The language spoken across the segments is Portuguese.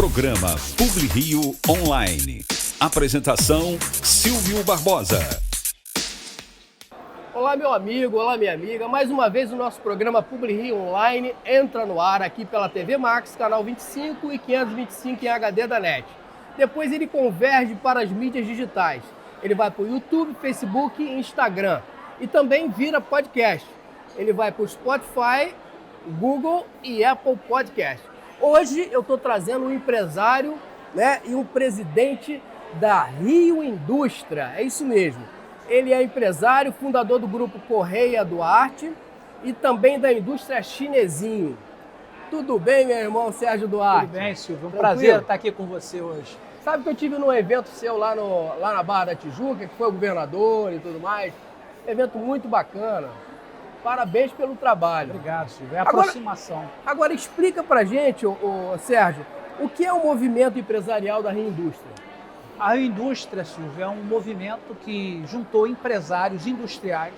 Programa PubliRio Online. Apresentação Silvio Barbosa. Olá meu amigo, olá minha amiga. Mais uma vez o nosso programa PubliRio Online entra no ar aqui pela TV Max, canal 25 e 525 em HD da NET. Depois ele converge para as mídias digitais. Ele vai para o YouTube, Facebook e Instagram. E também vira podcast. Ele vai para o Spotify, Google e Apple Podcast. Hoje eu estou trazendo um empresário, e um presidente da Rio Indústria. É isso mesmo. Ele é empresário, fundador do grupo Correia Duarte e também da indústria Chinesinho. Tudo bem, meu irmão Sérgio Duarte? Tudo bem, Silvio. Um Tranquilo? prazer estar aqui com você hoje. Sabe que eu tive num evento seu lá na Barra da Tijuca, que foi o governador e tudo mais. Evento muito bacana. Parabéns pelo trabalho. Obrigado, Silvio. É a aproximação. Agora explica pra gente, Sérgio, o que é o movimento empresarial da Rio Indústria? A Rio Indústria, Silvio, é um movimento que juntou empresários industriais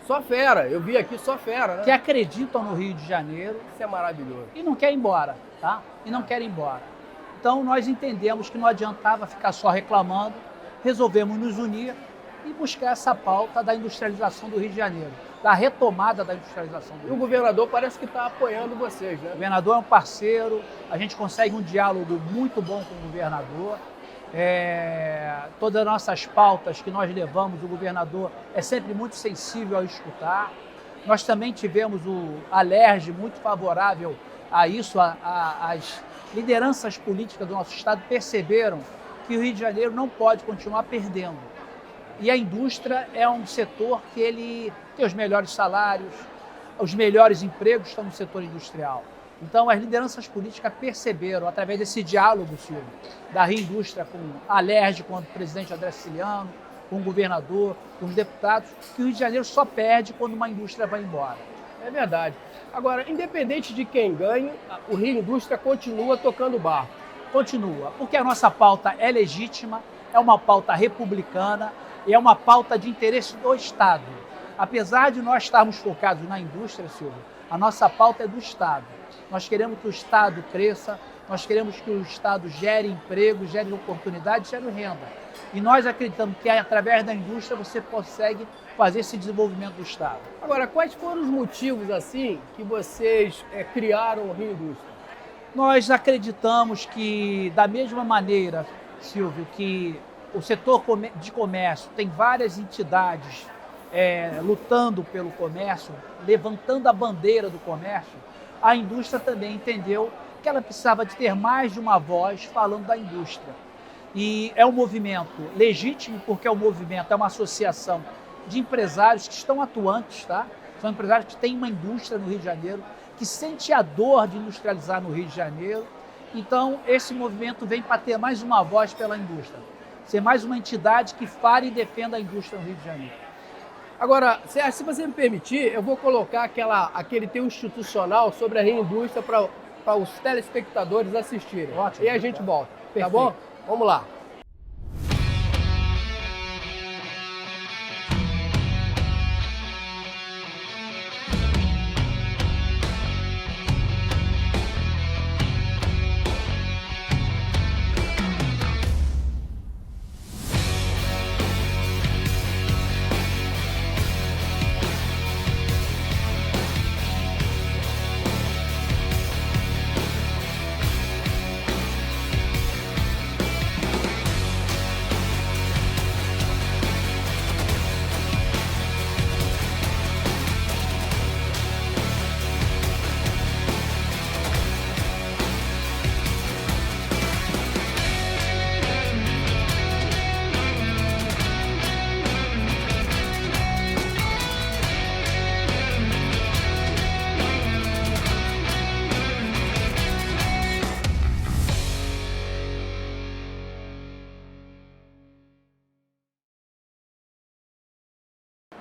Só fera, eu vi aqui só fera, né? que acreditam no Rio de Janeiro Isso é maravilhoso. e não querem ir embora, tá? E não querem ir embora. Então nós entendemos que não adiantava ficar só reclamando, resolvemos nos unir e buscar essa pauta da industrialização do Rio de Janeiro, da retomada da industrialização do E Rio. o governador parece que está apoiando vocês, O né? governador é um parceiro, a gente consegue um diálogo muito bom com o governador. Todas as nossas pautas que nós levamos, o governador é sempre muito sensível a escutar. Nós também tivemos o Alerj muito favorável a isso, as lideranças políticas do nosso estado perceberam que o Rio de Janeiro não pode continuar perdendo. E a indústria é um setor que ele tem os melhores salários, os melhores empregos estão no setor industrial. Então, as lideranças políticas perceberam, através desse diálogo, Silvio, da Rio Indústria com a Alerj, com o presidente André Siciliano, com o governador, com os deputados, que o Rio de Janeiro só perde quando uma indústria vai embora. É verdade. Agora, independente de quem ganhe, o Rio Indústria continua tocando barco. Continua, porque a nossa pauta é legítima, é uma pauta republicana e é uma pauta de interesse do Estado. Apesar de nós estarmos focados na indústria, Silvio, a nossa pauta é do Estado. Nós queremos que o Estado cresça, nós queremos que o Estado gere emprego, gere oportunidade, gere renda. E nós acreditamos que através da indústria você consegue fazer esse desenvolvimento do Estado. Agora, quais foram os motivos, assim, que vocês criaram o Rio Indústria? Nós acreditamos que, da mesma maneira, Silvio, que o setor de comércio tem várias entidades lutando pelo comércio, levantando a bandeira do comércio, a indústria também entendeu que ela precisava de ter mais de uma voz falando da indústria. E é um movimento legítimo, porque é um movimento, é uma associação de empresários que estão atuantes, tá? São empresários que têm uma indústria no Rio de Janeiro, que sente a dor de industrializar no Rio de Janeiro. Então, esse movimento vem para ter mais uma voz pela indústria, ser mais uma entidade que fale e defenda a indústria no Rio de Janeiro. Agora, Sérgio, se você me permitir, eu vou colocar aquele teu institucional sobre a Rio Indústria para os telespectadores assistirem. Ótimo. E a gente volta, tá Perfeito. bom? Vamos lá.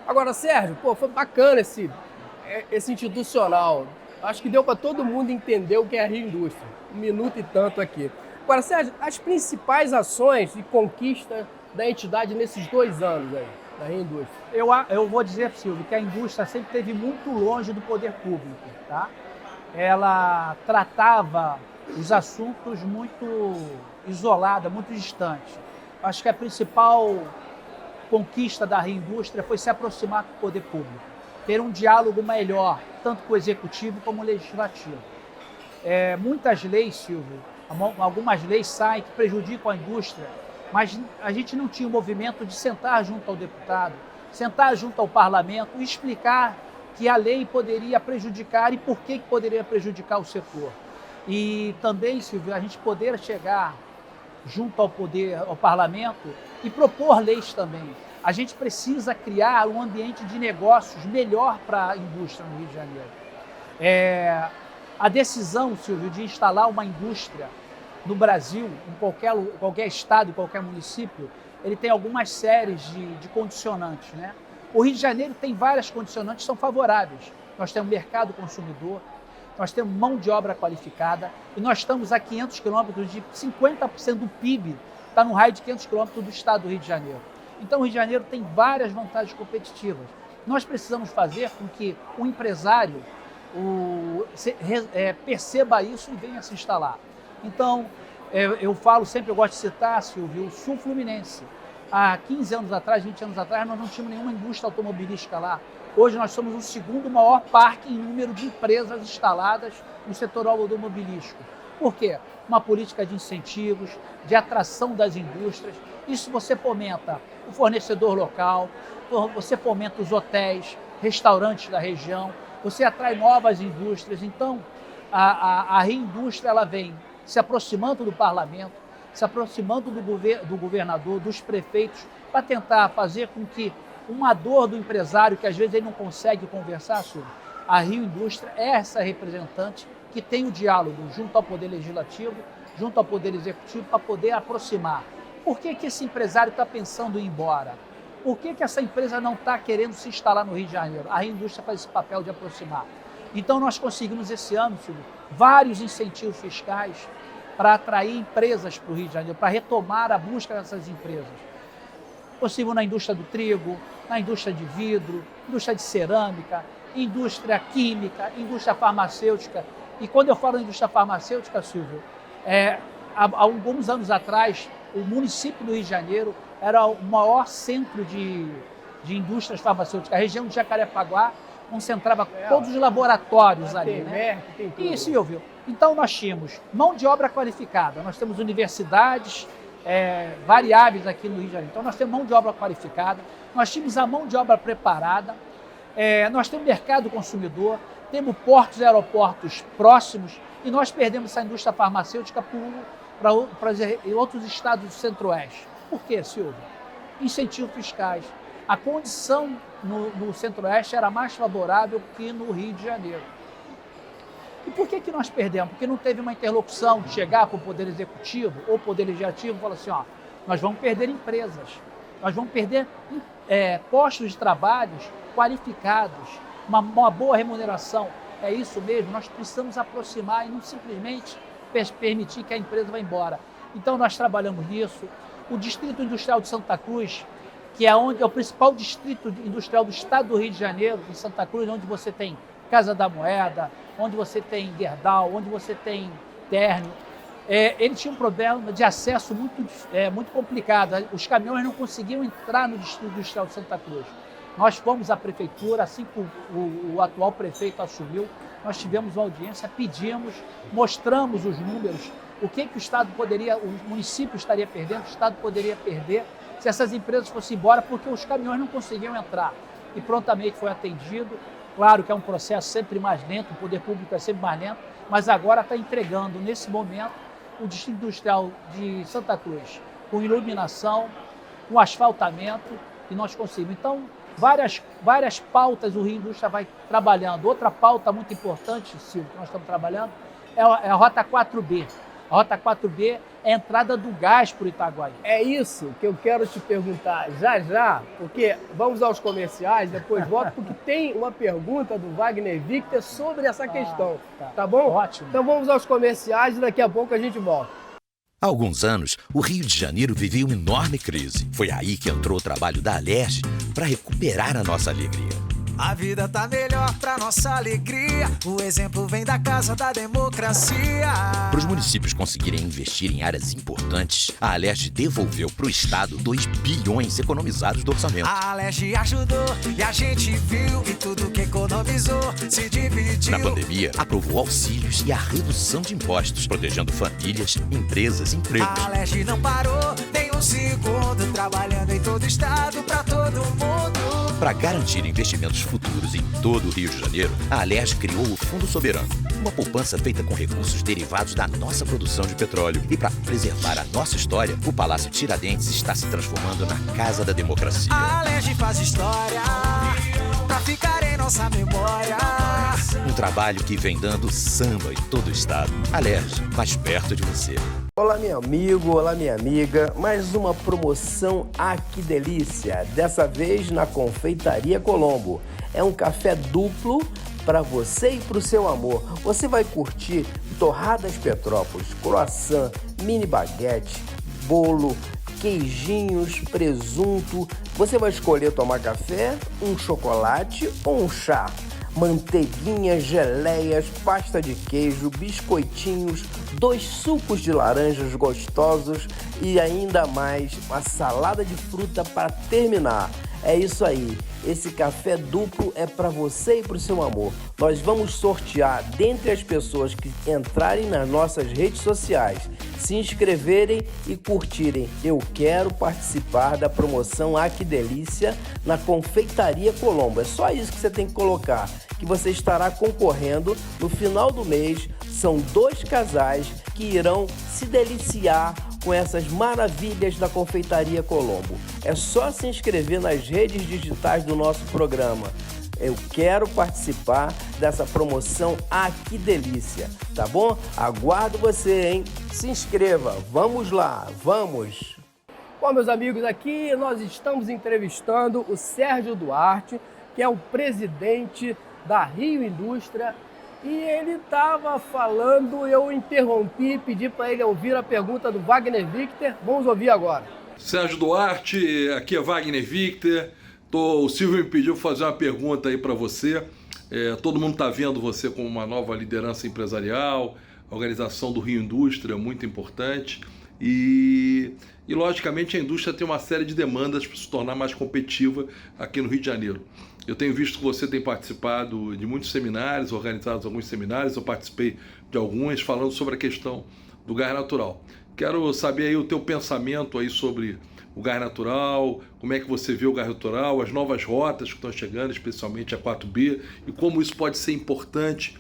Agora, Sérgio, foi bacana esse institucional. Acho que deu para todo mundo entender o que é a Rio Indústria. 1 minuto e tanto aqui. Agora, Sérgio, as principais ações e conquistas da entidade nesses 2 anos aí, da Rio Indústria? Eu vou dizer, Silvio, que a indústria sempre esteve muito longe do poder público, tá? Ela tratava os assuntos muito isolados, muito distantes. Acho que a principal conquista da Rio Indústria foi se aproximar com o poder público, ter um diálogo melhor, tanto com o executivo como o legislativo. Muitas leis, Silvio, algumas leis saem que prejudicam a indústria, mas a gente não tinha o movimento de sentar junto ao deputado, sentar junto ao parlamento e explicar que a lei poderia prejudicar e por que poderia prejudicar o setor. E também, Silvio, a gente poder chegar junto ao parlamento e propor leis também. A gente precisa criar um ambiente de negócios melhor para a indústria no Rio de Janeiro. A decisão, Silvio, de instalar uma indústria no Brasil, em qualquer estado, em qualquer município, ele tem algumas séries de condicionantes, né? O Rio de Janeiro tem várias condicionantes que são favoráveis. Nós temos mercado consumidor, nós temos mão de obra qualificada e nós estamos a 500 quilômetros de 50% do PIB, está no raio de 500 quilômetros do estado do Rio de Janeiro. Então o Rio de Janeiro tem várias vantagens competitivas. Nós precisamos fazer com que o empresário perceba isso e venha se instalar. Então, eu falo sempre, eu gosto de citar, Silvio, o Sul Fluminense. Há 15 anos atrás, 20 anos atrás, nós não tínhamos nenhuma indústria automobilística lá. Hoje nós somos o segundo maior parque em número de empresas instaladas no setor automobilístico. Por quê? Uma política de incentivos, de atração das indústrias. Isso você fomenta o fornecedor local, você fomenta os hotéis, restaurantes da região, você atrai novas indústrias. Então, a Reindústria ela vem se aproximando do parlamento, se aproximando do governador, dos prefeitos, para tentar fazer com que uma dor do empresário, que às vezes ele não consegue conversar sobre, a Rio Indústria é essa representante que tem o diálogo junto ao Poder Legislativo, junto ao Poder Executivo, para poder aproximar. Por que esse empresário está pensando em ir embora? Por que essa empresa não está querendo se instalar no Rio de Janeiro? A Rio Indústria faz esse papel de aproximar. Então nós conseguimos esse ano, Silvio, vários incentivos fiscais para atrair empresas para o Rio de Janeiro, para retomar a busca dessas empresas. Possível na indústria do trigo, na indústria de vidro, indústria de cerâmica, indústria química, indústria farmacêutica. E quando eu falo em indústria farmacêutica, Silvio, há alguns anos atrás, o município do Rio de Janeiro era o maior centro de indústrias farmacêuticas. A região de Jacarepaguá concentrava todos os laboratórios ali, né? E, Silvio, então nós tínhamos mão de obra qualificada, nós temos universidades variáveis aqui no Rio de Janeiro. Então nós temos mão de obra qualificada, nós tínhamos a mão de obra preparada, nós temos mercado consumidor, temos portos e aeroportos próximos e nós perdemos essa indústria farmacêutica para outros estados do Centro-Oeste. Por quê, Silvio? Incentivos fiscais. A condição no Centro-Oeste era mais favorável que no Rio de Janeiro. E por que nós perdemos? Porque não teve uma interlocução de chegar para o Poder Executivo ou Poder Legislativo e falar assim, nós vamos perder empresas, nós vamos perder postos de trabalho qualificados, uma boa remuneração. É isso mesmo, nós precisamos aproximar e não simplesmente permitir que a empresa vá embora. Então nós trabalhamos nisso. O Distrito Industrial de Santa Cruz, que é o principal distrito industrial do estado do Rio de Janeiro, em Santa Cruz, onde você tem Casa da Moeda, onde você tem Gerdau, onde você tem Término. Ele tinha um problema de acesso muito complicado. Os caminhões não conseguiam entrar no Distrito Industrial de Santa Cruz. Nós fomos à prefeitura, assim que o atual prefeito assumiu, nós tivemos uma audiência, pedimos, mostramos os números, o que o município estaria perdendo, o estado poderia perder se essas empresas fossem embora, porque os caminhões não conseguiam entrar. E prontamente foi atendido. Claro que é um processo sempre mais lento, o poder público é sempre mais lento, mas agora está entregando, nesse momento, o Distrito Industrial de Santa Cruz, com iluminação, com asfaltamento, e nós conseguimos. Então, várias pautas o Rio Indústria vai trabalhando. Outra pauta muito importante, Silvio, que nós estamos trabalhando, é a Rota 4B. A Rota 4B é a entrada do gás para o Itaguaí. É isso que eu quero te perguntar já, porque vamos aos comerciais, depois volto, porque tem uma pergunta do Wagner Victor sobre essa questão, tá bom? Ótimo. Então vamos aos comerciais e daqui a pouco a gente volta. Há alguns anos, o Rio de Janeiro vivia uma enorme crise. Foi aí que entrou o trabalho da Alerj para recuperar a nossa alegria. A vida tá melhor pra nossa alegria. O exemplo vem da Casa da Democracia. Para os municípios conseguirem investir em áreas importantes, a Alerj devolveu para o Estado 2 bilhões economizados do orçamento. A Alerj ajudou e a gente viu. E tudo que economizou se dividiu. Na pandemia, aprovou auxílios e a redução de impostos, protegendo famílias, empresas e empregos. A Alerj não parou nem um segundo, trabalhando em todo estado pra todo mundo. Para garantir investimentos futuros em todo o Rio de Janeiro, a Alerj criou o Fundo Soberano, uma poupança feita com recursos derivados da nossa produção de petróleo. E para preservar a nossa história, o Palácio Tiradentes está se transformando na Casa da Democracia. A Alerj faz história pra ficar em nossa memória. Um trabalho que vem dando samba em todo o estado. Alerj, mais perto de você. Olá, meu amigo, olá, minha amiga. Mais uma promoção Que Delícia. Dessa vez na Confeitaria Colombo. É um café duplo para você e para o seu amor. Você vai curtir torradas Petrópolis, croissant, mini baguete, bolo, queijinhos, presunto. Você vai escolher tomar café, um chocolate ou um chá. Manteiguinhas, geleias, pasta de queijo, biscoitinhos, 2 sucos de laranjas gostosos e ainda mais uma salada de fruta para terminar. É isso aí, esse café duplo é para você e para o seu amor. Nós vamos sortear dentre as pessoas que entrarem nas nossas redes sociais, se inscreverem e curtirem. Eu quero participar da promoção Que Delícia na Confeitaria Colombo. É só isso que você tem que colocar, que você estará concorrendo no final do mês. São 2 casais que irão se deliciar com essas maravilhas da Confeitaria Colombo. É só se inscrever nas redes digitais do nosso programa. Eu quero participar dessa promoção Que Delícia, tá bom? Aguardo você, hein? Se inscreva, vamos lá, vamos! Bom, meus amigos, aqui nós estamos entrevistando o Sérgio Duarte, que é o presidente da Rio Indústria, e ele estava falando, eu interrompi, pedi para ele ouvir a pergunta do Wagner Victor. Vamos ouvir agora. Sérgio Duarte, aqui é Wagner Victor. O Silvio me pediu fazer uma pergunta aí para você. Todo mundo está vendo você como uma nova liderança empresarial, a organização do Rio Indústria, muito importante. E logicamente a indústria tem uma série de demandas para se tornar mais competitiva aqui no Rio de Janeiro. Eu tenho visto que você tem participado de muitos seminários, organizados alguns seminários, eu participei de alguns falando sobre a questão do gás natural. Quero saber aí o teu pensamento aí sobre o gás natural, como é que você vê o gás natural, as novas rotas que estão chegando, especialmente a 4B, e como isso pode ser importante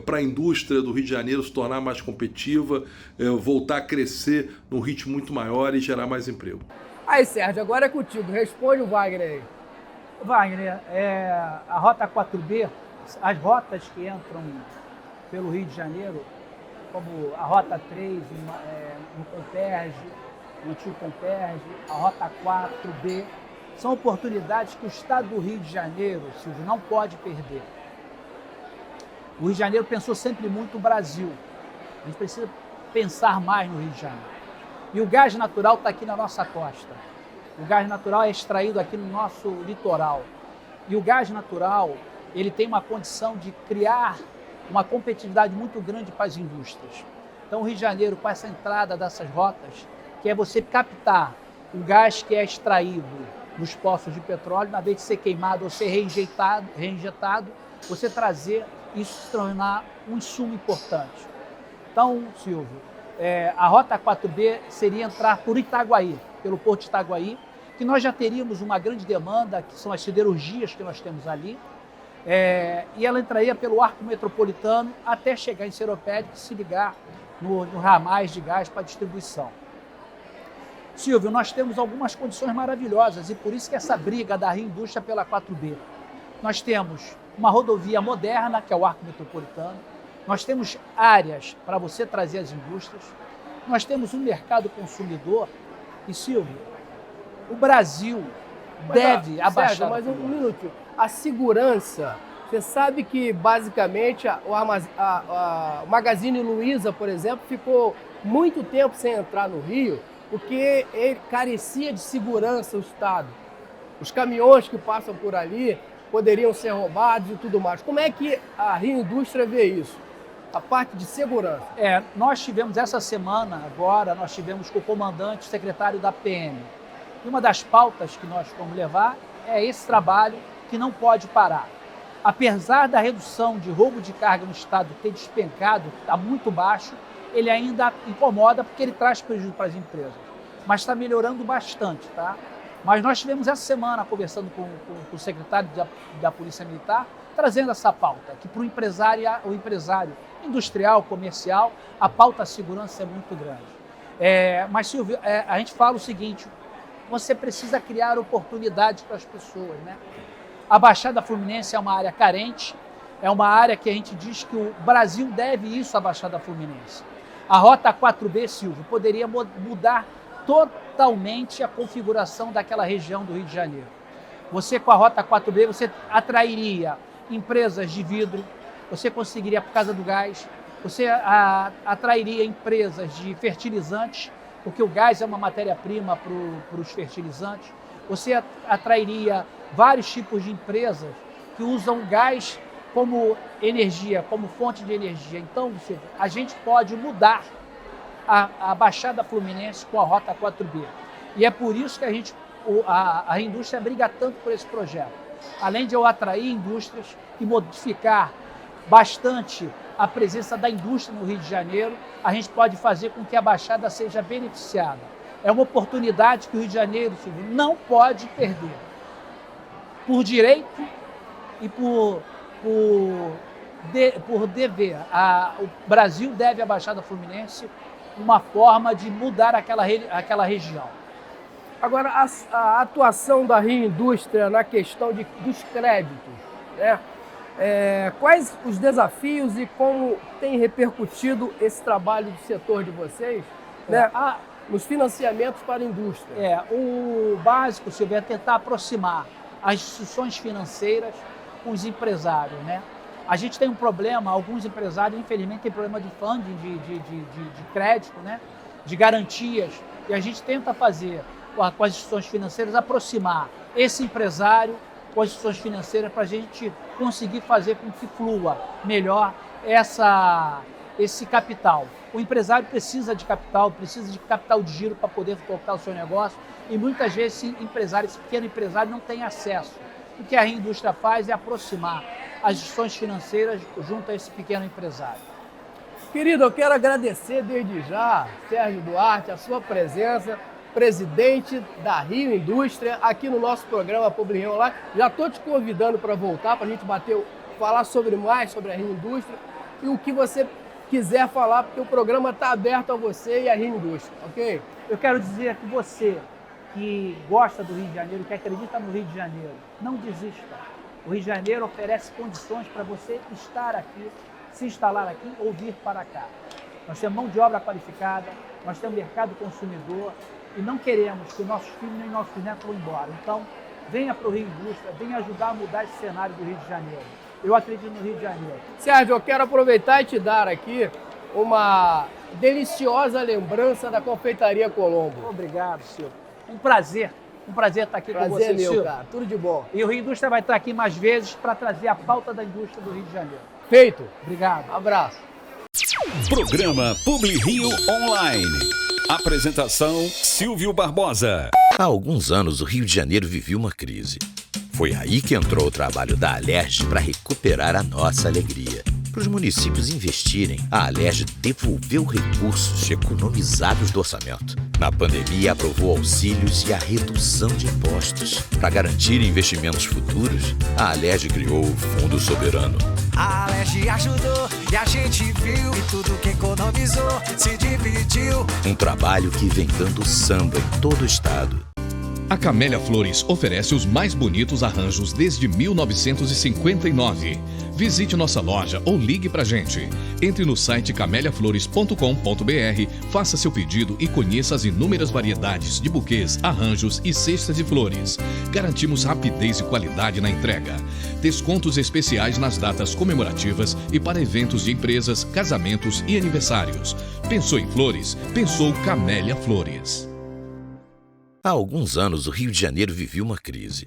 para a indústria do Rio de Janeiro se tornar mais competitiva, voltar a crescer num ritmo muito maior e gerar mais emprego. Aí, Sérgio, agora é contigo. Responde o Wagner aí. Wagner, a Rota 4B, as rotas que entram pelo Rio de Janeiro, como a Rota 3 no Comperj, no antigo Comperj, a Rota 4B, são oportunidades que o Estado do Rio de Janeiro, Silvio, não pode perder. O Rio de Janeiro pensou sempre muito no Brasil. A gente precisa pensar mais no Rio de Janeiro. E o gás natural está aqui na nossa costa. O gás natural é extraído aqui no nosso litoral. E o gás natural, ele tem uma condição de criar uma competitividade muito grande para as indústrias. Então, o Rio de Janeiro, com essa entrada dessas rotas, que é você captar o gás que é extraído nos poços de petróleo, na vez de ser queimado ou ser reinjetado, você trazer isso se tornar um insumo importante. Então, Silvio, a Rota 4B seria entrar por Itaguaí, pelo Porto de Itaguaí, que nós já teríamos uma grande demanda, que são as siderurgias que nós temos ali, e ela entraria pelo arco metropolitano até chegar em Seropédica e se ligar no ramais de gás para distribuição. Silvio, nós temos algumas condições maravilhosas e por isso que essa briga da Rio Indústria pela 4B. Nós temos uma rodovia moderna, que é o arco metropolitano, nós temos áreas para você trazer as indústrias, nós temos um mercado consumidor e, Silvio, o Brasil deve abaixar... Sérgio, mas um minuto. A segurança, você sabe que basicamente o Magazine Luiza, por exemplo, ficou muito tempo sem entrar no Rio porque ele carecia de segurança o Estado. Os caminhões que passam por ali poderiam ser roubados e tudo mais. Como é que a Rio Indústria vê isso? A parte de segurança. Nós tivemos essa semana, agora, nós tivemos com o comandante, o secretário da PM. E uma das pautas que nós vamos levar é esse trabalho que não pode parar. Apesar da redução de roubo de carga no estado ter despencado, está muito baixo, ele ainda incomoda porque ele traz prejuízo para as empresas. Mas está melhorando bastante, tá? Mas nós tivemos essa semana conversando com o secretário da Polícia Militar, trazendo essa pauta, que para o empresário industrial, comercial, a pauta segurança é muito grande. Mas, Silvio, a gente fala o seguinte, você precisa criar oportunidades para as pessoas, né? A Baixada Fluminense é uma área carente, é uma área que a gente diz que o Brasil deve isso à Baixada Fluminense. A Rota 4B, Silvio, poderia mudar totalmente a configuração daquela região do Rio de Janeiro. Você, com a Rota 4B, você atrairia empresas de vidro, você conseguiria, por causa do gás, você atrairia empresas de fertilizantes, porque o gás é uma matéria-prima para os fertilizantes. Você atrairia vários tipos de empresas que usam gás como energia, como fonte de energia. Então, a gente pode mudar a Baixada Fluminense com a Rota 4B. E é por isso que a indústria briga tanto por esse projeto. Além de eu atrair indústrias e modificar bastante a presença da indústria no Rio de Janeiro, a gente pode fazer com que a Baixada seja beneficiada. É uma oportunidade que o Rio de Janeiro, Silvio, não pode perder. Por direito e por dever. O Brasil deve à Baixada Fluminense uma forma de mudar aquela região. Agora, a atuação da Rio Indústria na questão dos créditos, né? Quais os desafios e como tem repercutido esse trabalho do setor de vocês, né? Nos financiamentos para a indústria? O básico, Silvio, é tentar aproximar as instituições financeiras com os empresários, né? A gente tem um problema, alguns empresários, infelizmente, têm problema de funding, de crédito, né? De garantias, e a gente tenta fazer com as instituições financeiras aproximar esse empresário com as instituições financeiras para a gente conseguir fazer com que flua melhor esse capital. O empresário precisa de capital de giro para poder tocar o seu negócio, e muitas vezes esse pequeno empresário não tem acesso. O que a Rio Indústria faz é aproximar as instituições financeiras junto a esse pequeno empresário. Querido, eu quero agradecer desde já, Sérgio Duarte, a sua presença, presidente da Rio Indústria, aqui no nosso programa Publi Rio Online. Já estou te convidando para voltar, para a gente falar mais sobre a Rio Indústria e o que você quiser falar, porque o programa está aberto a você e a Rio Indústria, ok? Eu quero dizer que você que gosta do Rio de Janeiro, que acredita no Rio de Janeiro, não desista. O Rio de Janeiro oferece condições para você estar aqui, se instalar aqui ou vir para cá. Nós temos mão de obra qualificada, nós temos mercado consumidor e não queremos que nossos filhos nem nossos netos vão embora. Então, venha para o Rio Indústria, venha ajudar a mudar esse cenário do Rio de Janeiro. Eu acredito no Rio de Janeiro. Sérgio, eu quero aproveitar e te dar aqui uma deliciosa lembrança da Confeitaria Colombo. Obrigado, Silvio. Um prazer estar aqui com você, Silvio. Silvio. Cara, tudo de bom. E o Rio Indústria vai estar aqui mais vezes para trazer a pauta da indústria do Rio de Janeiro. Feito. Obrigado. Abraço. Programa Publi Rio Online. Apresentação Silvio Barbosa. Há alguns anos o Rio de Janeiro vivia uma crise. Foi aí que entrou o trabalho da Alerj para recuperar a nossa alegria. Para os municípios investirem, a Alerj devolveu recursos economizados do orçamento. Na pandemia, aprovou auxílios e a redução de impostos. Para garantir investimentos futuros, a Alerj criou o Fundo Soberano. A Alerj ajudou e a gente viu, e tudo que economizou se dividiu. Um trabalho que vem dando samba em todo o estado. A Camélia Flores oferece os mais bonitos arranjos desde 1959. Visite nossa loja ou ligue pra gente. Entre no site cameliaflores.com.br, faça seu pedido e conheça as inúmeras variedades de buquês, arranjos e cestas de flores. Garantimos rapidez e qualidade na entrega. Descontos especiais nas datas comemorativas e para eventos de empresas, casamentos e aniversários. Pensou em flores? Pensou Camélia Flores. Há alguns anos o Rio de Janeiro vivia uma crise.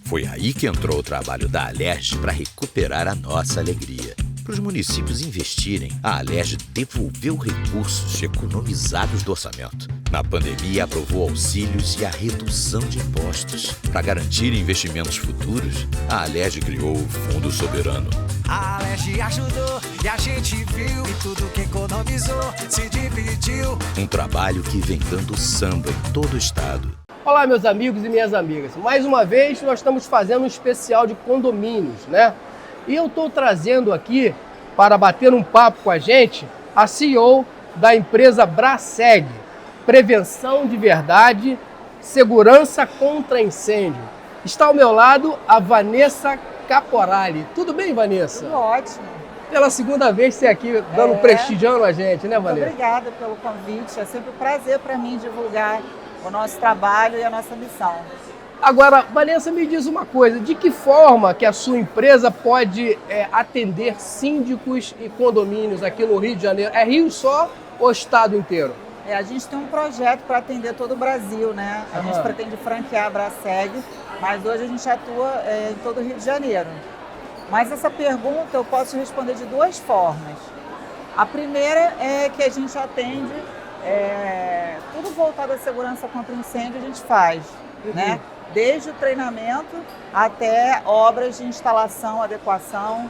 Foi aí que entrou o trabalho da Alerj para recuperar a nossa alegria. Para os municípios investirem, a Alerj devolveu recursos economizados do orçamento. Na pandemia, aprovou auxílios e a redução de impostos. Para garantir investimentos futuros, a Alerj criou o Fundo Soberano. A Alerj ajudou e a gente viu, e tudo que economizou se dividiu. Um trabalho que vem dando samba em todo o estado. Olá, meus amigos e minhas amigas. Mais uma vez, nós estamos fazendo um especial de condomínios, né? E eu estou trazendo aqui, para bater um papo com a gente, a CEO da empresa Braseg, Prevenção de Verdade, Segurança contra Incêndio. Está ao meu lado a Vanessa Caporali. Tudo bem, Vanessa? Tudo ótimo. Pela segunda vez você aqui dando prestigiando a gente, né, Vanessa? Muito obrigada pelo convite. É sempre um prazer para mim divulgar o nosso trabalho e a nossa missão. Agora, Vanessa, me diz uma coisa, de que forma que a sua empresa pode atender síndicos e condomínios aqui no Rio de Janeiro? É Rio só ou estado inteiro? A gente tem um projeto para atender todo o Brasil, né? A gente pretende franquear a Braseg, mas hoje a gente atua em todo o Rio de Janeiro. Mas essa pergunta eu posso responder de duas formas. A primeira é que a gente atende tudo voltado à segurança contra incêndio, a gente faz, né? Desde o treinamento até obras de instalação, adequação.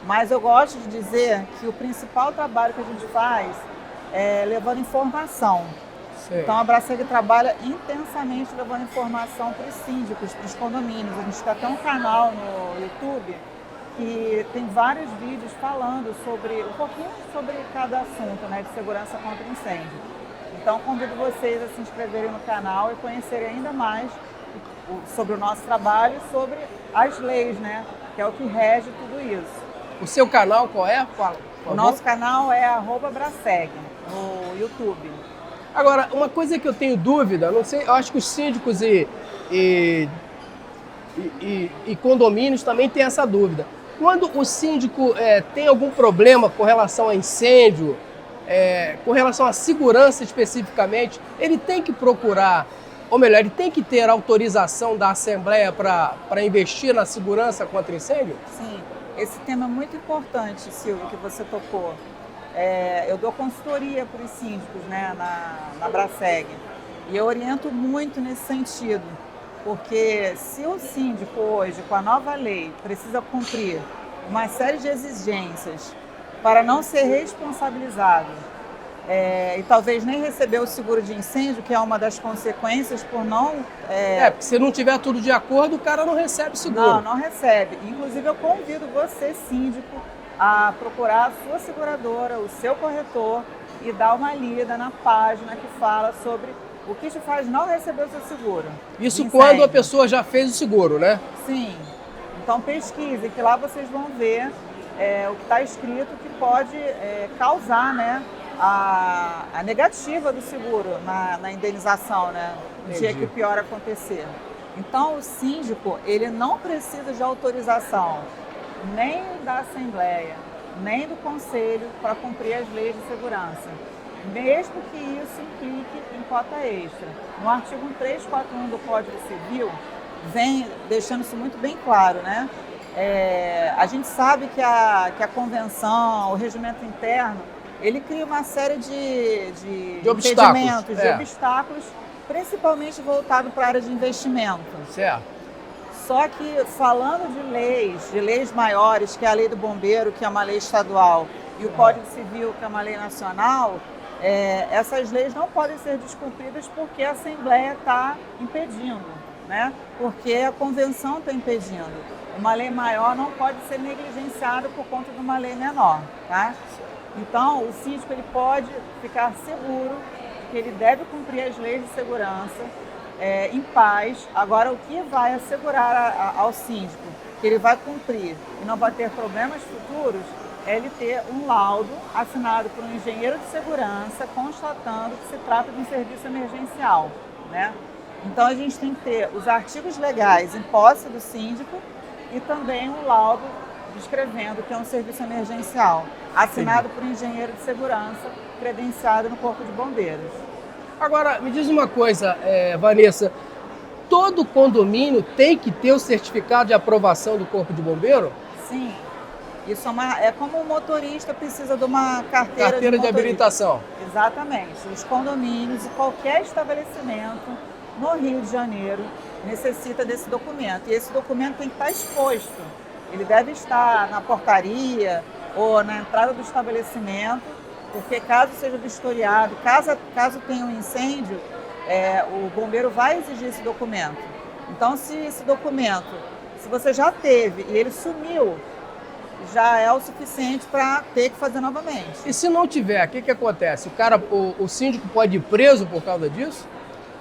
Mas eu gosto de dizer que o principal trabalho que a gente faz é levando informação. Sim. Então a Braseg trabalha intensamente levando informação para os síndicos, para os condomínios. A gente tem até um canal no YouTube que tem vários vídeos falando um pouquinho sobre cada assunto, né, de segurança contra incêndio. Então, convido vocês a se inscreverem no canal e conhecerem ainda mais sobre o nosso trabalho e sobre as leis, né? Que é o que rege tudo isso. O seu canal qual é? O nosso canal é @Braseg, no YouTube. Agora, uma coisa que eu tenho dúvida, não sei, eu acho que os síndicos e condomínios também têm essa dúvida. Quando o síndico tem algum problema com relação a incêndio, com relação à segurança especificamente, ele tem que procurar, ou melhor, ele tem que ter autorização da Assembleia para investir na segurança contra incêndio? Sim, esse tema é muito importante, Silvio, que você tocou. Eu dou consultoria para os síndicos, né, na Braseg, e eu oriento muito nesse sentido, porque se o síndico hoje, com a nova lei, precisa cumprir uma série de exigências para não ser responsabilizado e talvez nem receber o seguro de incêndio, que é uma das consequências por não... porque se não tiver tudo de acordo, o cara não recebe seguro. Não recebe. Inclusive, eu convido você, síndico, a procurar a sua seguradora, o seu corretor, e dar uma lida na página que fala sobre o que te faz não receber o seu seguro. Isso quando a pessoa já fez o seguro, né? Sim. Então pesquise, que lá vocês vão ver o que está escrito que pode causar, né, a negativa do seguro na indenização, né, no dia que o pior acontecer. Então o síndico, ele não precisa de autorização nem da Assembleia, nem do Conselho para cumprir as leis de segurança, mesmo que isso implique em cota extra. No artigo 1341 do Código Civil, vem deixando isso muito bem claro, né? A gente sabe que a convenção, o regimento interno, ele cria uma série de impedimentos, de obstáculos, principalmente voltado para a área de investimento. Certo. Só que falando de leis maiores, que é a lei do bombeiro, que é uma lei estadual, e o Código Civil, que é uma lei nacional, essas leis não podem ser descumpridas porque a Assembleia está impedindo, né? Porque a convenção está impedindo. Uma lei maior não pode ser negligenciada por conta de uma lei menor, tá? Então, o síndico ele pode ficar seguro que ele deve cumprir as leis de segurança em paz. Agora, o que vai assegurar ao síndico que ele vai cumprir e não vai ter problemas futuros é ele ter um laudo assinado por um engenheiro de segurança constatando que se trata de um serviço emergencial, né? Então, a gente tem que ter os artigos legais em posse do síndico e também um laudo descrevendo que é um serviço emergencial, assinado por um engenheiro de segurança credenciado no Corpo de Bombeiros. Agora, me diz uma coisa, Vanessa, todo condomínio tem que ter o certificado de aprovação do Corpo de Bombeiro? Sim. Isso é como um motorista precisa de uma carteira de habilitação. Exatamente. Os condomínios e qualquer estabelecimento no Rio de Janeiro necessita desse documento. E esse documento tem que estar exposto. Ele deve estar na portaria ou na entrada do estabelecimento, porque caso seja vistoriado, caso tenha um incêndio, o bombeiro vai exigir esse documento. Então, se esse documento, se você já teve e ele sumiu, já é o suficiente para ter que fazer novamente. E se não tiver, o que acontece? O síndico pode ir preso por causa disso?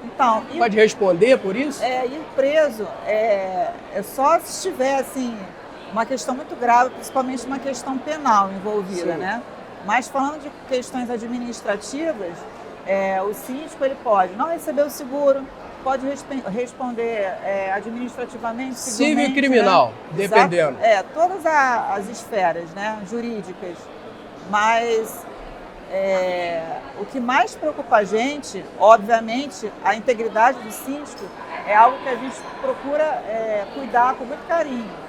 Então, pode responder por isso? Ir preso é só se tiver assim, uma questão muito grave, principalmente uma questão penal envolvida, Sim. né? Mas falando de questões administrativas, o síndico ele pode não receber o seguro, pode responder administrativamente, civil e criminal, né? dependendo. Todas as esferas, né, jurídicas. Mas o que mais preocupa a gente, obviamente, a integridade do síndico é algo que a gente procura cuidar com muito carinho.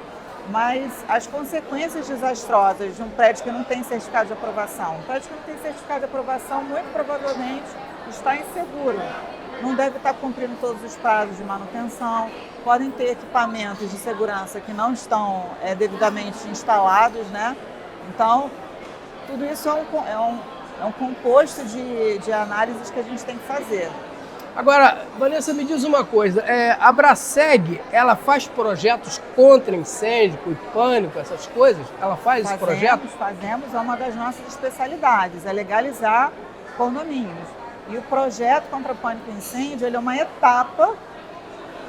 Mas as consequências desastrosas de um prédio que não tem certificado de aprovação, um prédio que não tem certificado de aprovação, muito provavelmente está inseguro. Não deve estar cumprindo todos os prazos de manutenção, podem ter equipamentos de segurança que não estão devidamente instalados, né? Então, tudo isso é um composto de análises que a gente tem que fazer. Agora, Vanessa, me diz uma coisa, a Braseg, ela faz projetos contra incêndio, com pânico, essas coisas? Ela faz esse projeto? Fazemos, é uma das nossas especialidades, é legalizar condomínios. E o projeto contra pânico e incêndio, ele é uma etapa,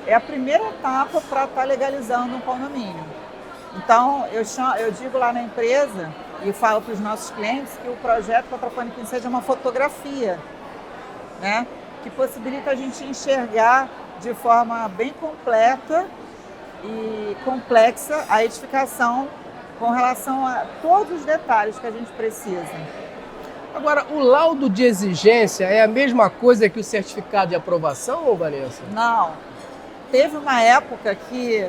é a primeira etapa para estar legalizando um condomínio. Então, eu digo lá na empresa e falo para os nossos clientes que o projeto contra pânico e incêndio é uma fotografia, né? Que possibilita a gente enxergar de forma bem completa e complexa a edificação com relação a todos os detalhes que a gente precisa. Agora, o laudo de exigência é a mesma coisa que o certificado de aprovação, Vanessa? Não. Teve uma época que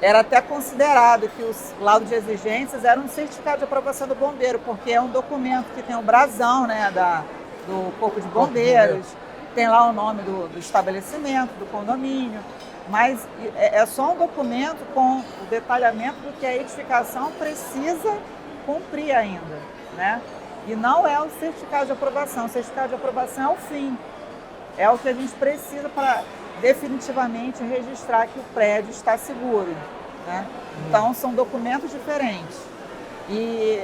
era até considerado que o laudo de exigências era um certificado de aprovação do bombeiro, porque é um documento que tem o brasão, né, do Corpo de Bombeiros, tem lá o nome do estabelecimento, do condomínio, mas é só um documento com o detalhamento do que a edificação precisa cumprir ainda, né? E não é o certificado de aprovação. O certificado de aprovação é o fim. É o que a gente precisa para definitivamente registrar que o prédio está seguro, né? Então, são documentos diferentes. E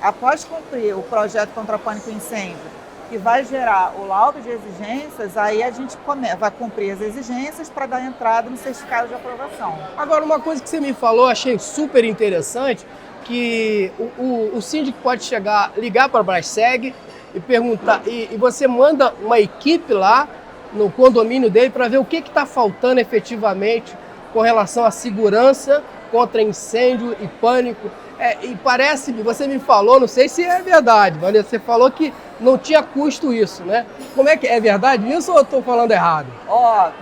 após cumprir o projeto contra pânico e incêndio, que vai gerar o laudo de exigências, aí a gente vai cumprir as exigências para dar entrada no certificado de aprovação. Agora, uma coisa que você me falou, achei super interessante, que o síndico pode ligar para a Braseg e perguntar, e você manda uma equipe lá no condomínio dele para ver o que está faltando efetivamente com relação à segurança contra incêndio e pânico. E parece-me, você me falou, não sei se é verdade, Vanessa, você falou que não tinha custo isso, né? Como é que é verdade isso ou eu estou falando errado?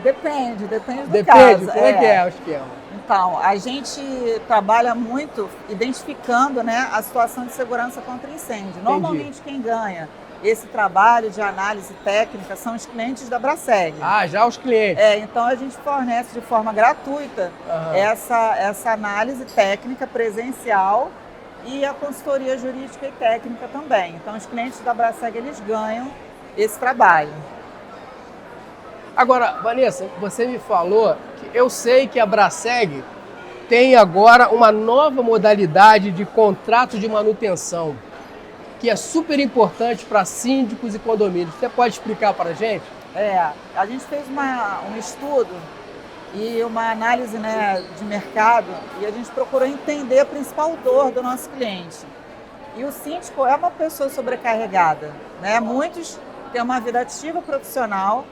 Depende do Depende, caso. Como é que é o esquema? Então, a gente trabalha muito identificando, né, a situação de segurança contra incêndio. Normalmente quem ganha esse trabalho de análise técnica são os clientes da Braseg. Já os clientes. Então a gente fornece de forma gratuita essa análise técnica presencial e a consultoria jurídica e técnica também. Então os clientes da Braseg, eles ganham esse trabalho. Agora, Vanessa, você me falou que eu sei que a Braseg tem agora uma nova modalidade de contrato de manutenção, que é super importante para síndicos e condomínios. Você pode explicar para a gente? A gente fez um estudo e uma análise, né, de mercado, e a gente procurou entender a principal dor do nosso cliente. E o síndico é uma pessoa sobrecarregada, né? Muitos têm uma vida ativa profissional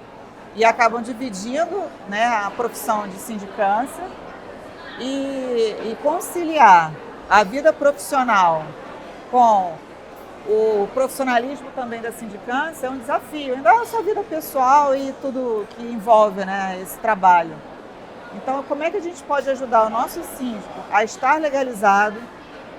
e acabam dividindo, né, a profissão de sindicância e conciliar a vida profissional com o profissionalismo também da sindicância é um desafio, ainda a sua vida pessoal e tudo que envolve, né, esse trabalho. Então, como é que a gente pode ajudar o nosso síndico a estar legalizado,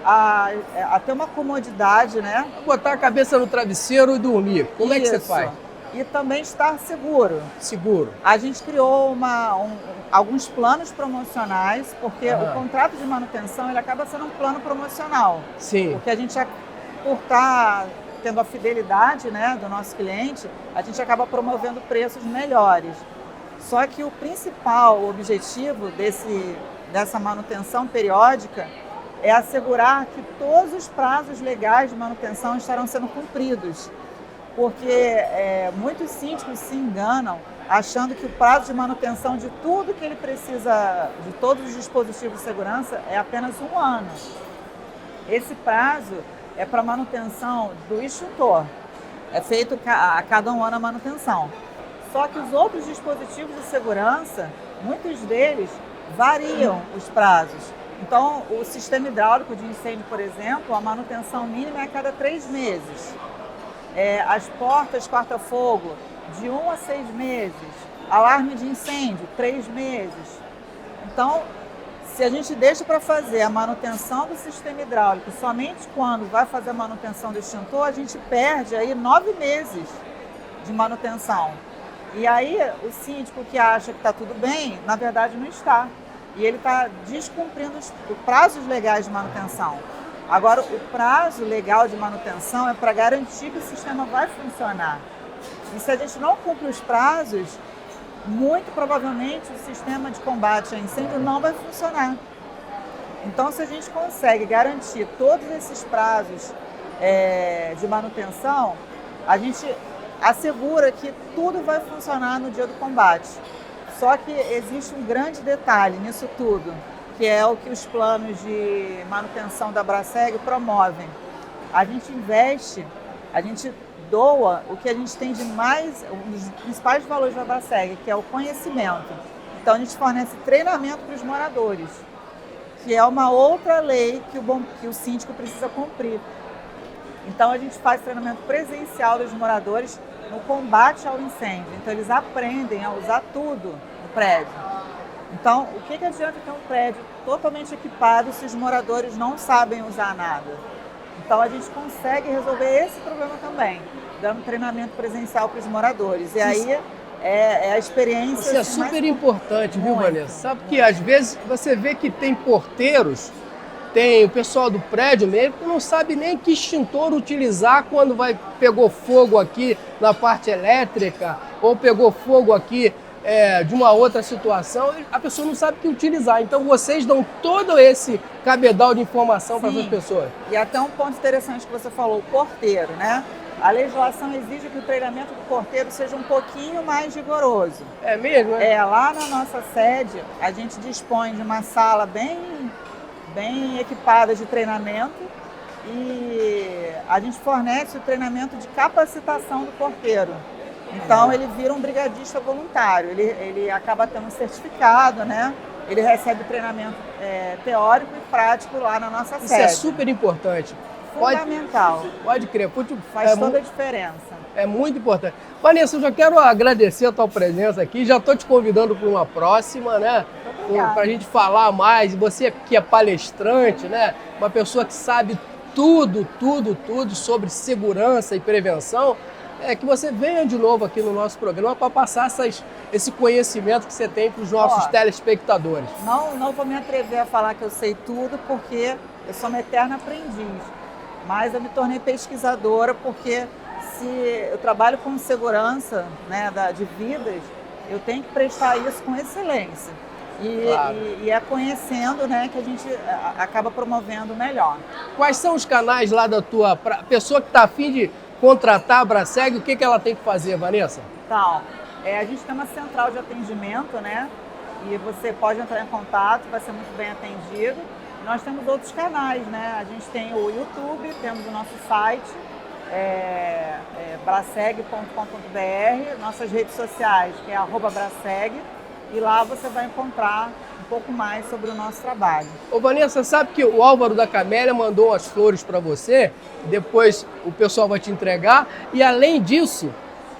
a ter uma comodidade, né? Botar a cabeça no travesseiro e dormir. Como é que você faz? E também estar seguro. Seguro. A gente criou alguns planos promocionais, porque o contrato de manutenção ele acaba sendo um plano promocional. Sim. Porque a gente, por estar tendo a fidelidade, né, do nosso cliente, a gente acaba promovendo preços melhores. Só que o principal objetivo dessa manutenção periódica é assegurar que todos os prazos legais de manutenção estarão sendo cumpridos. Porque muitos síndicos se enganam achando que o prazo de manutenção de tudo que ele precisa, de todos os dispositivos de segurança, é apenas 1 ano. Esse prazo é para manutenção do extintor. É feito a cada 1 ano a manutenção. Só que os outros dispositivos de segurança, muitos deles variam os prazos. Então, o sistema hidráulico de incêndio, por exemplo, a manutenção mínima é a cada 3 meses. As portas corta-fogo, de 1 a 6 meses. Alarme de incêndio, 3 meses. Então, se a gente deixa para fazer a manutenção do sistema hidráulico somente quando vai fazer a manutenção do extintor, a gente perde aí 9 meses de manutenção. E aí, o síndico que acha que está tudo bem, na verdade não está. E ele está descumprindo os prazos legais de manutenção. Agora, o prazo legal de manutenção é para garantir que o sistema vai funcionar. E se a gente não cumpre os prazos, muito provavelmente o sistema de combate a incêndio não vai funcionar. Então, se a gente consegue garantir todos esses prazos de manutenção, a gente assegura que tudo vai funcionar no dia do combate. Só que existe um grande detalhe nisso tudo, que é o que os planos de manutenção da Braseg promovem. A gente investe, a gente doa o que a gente tem de mais, um dos principais valores da Braseg, que é o conhecimento. Então a gente fornece treinamento para os moradores, que é uma outra lei que o síndico precisa cumprir. Então a gente faz treinamento presencial dos moradores no combate ao incêndio. Então eles aprendem a usar tudo no prédio. Então, o que adianta ter um prédio totalmente equipado se os moradores não sabem usar nada? Então, a gente consegue resolver esse problema também, dando treinamento presencial para os moradores. E aí, é a experiência... Isso é super importante, viu, Vanessa? Sabe que, às vezes, você vê que tem porteiros, tem o pessoal do prédio mesmo, que não sabe nem que extintor utilizar quando pegou fogo aqui na parte elétrica, ou pegou fogo aqui de uma outra situação, a pessoa não sabe o que utilizar. Então vocês dão todo esse cabedal de informação para as pessoas. E até um ponto interessante que você falou, o porteiro, né? A legislação exige que o treinamento do porteiro seja um pouquinho mais rigoroso. É mesmo? Lá na nossa sede, a gente dispõe de uma sala bem equipada de treinamento e a gente fornece o treinamento de capacitação do porteiro. Então, ele vira um brigadista voluntário, ele acaba tendo um certificado, né? Ele recebe treinamento teórico e prático lá na nossa sede. Isso é super importante. Fundamental. Pode crer. Faz toda a diferença. É muito importante. Vanessa, eu já quero agradecer a tua presença aqui, já estou te convidando para uma próxima, né? Para a gente falar mais. Você que é palestrante, né? Uma pessoa que sabe tudo sobre segurança e prevenção. Que você venha de novo aqui no nosso programa para passar esse conhecimento que você tem para os nossos telespectadores. Não vou me atrever a falar que eu sei tudo, porque eu sou uma eterna aprendiz. Mas eu me tornei pesquisadora, porque se eu trabalho com segurança, né, de vidas, eu tenho que prestar isso com excelência. E é conhecendo, né, que a gente acaba promovendo melhor. Quais são os canais lá da tua pessoa que está a fim de contratar a Braseg, o que ela tem que fazer, Vanessa? Então, a gente tem uma central de atendimento, né? E você pode entrar em contato, vai ser muito bem atendido. Nós temos outros canais, né? A gente tem o YouTube, temos o nosso site, braseg.com.br, nossas redes sociais, que é @braseg, e lá você vai encontrar um pouco mais sobre o nosso trabalho. Ô Vanessa, sabe que o Álvaro da Camélia mandou as flores para você, depois o pessoal vai te entregar, e além disso,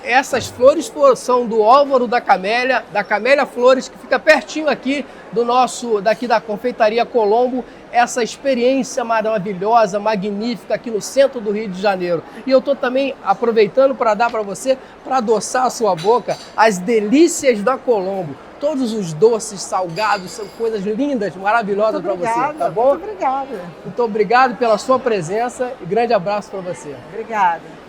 essas flores são do Álvaro da Camélia Flores, que fica pertinho aqui daqui da Confeitaria Colombo, essa experiência maravilhosa, magnífica aqui no centro do Rio de Janeiro. E eu estou também aproveitando para dar para você, para adoçar a sua boca, as delícias da Colombo. Todos os doces, salgados, são coisas lindas, maravilhosas para você, tá bom? Muito obrigada. Muito obrigado pela sua presença e grande abraço para você. Obrigada.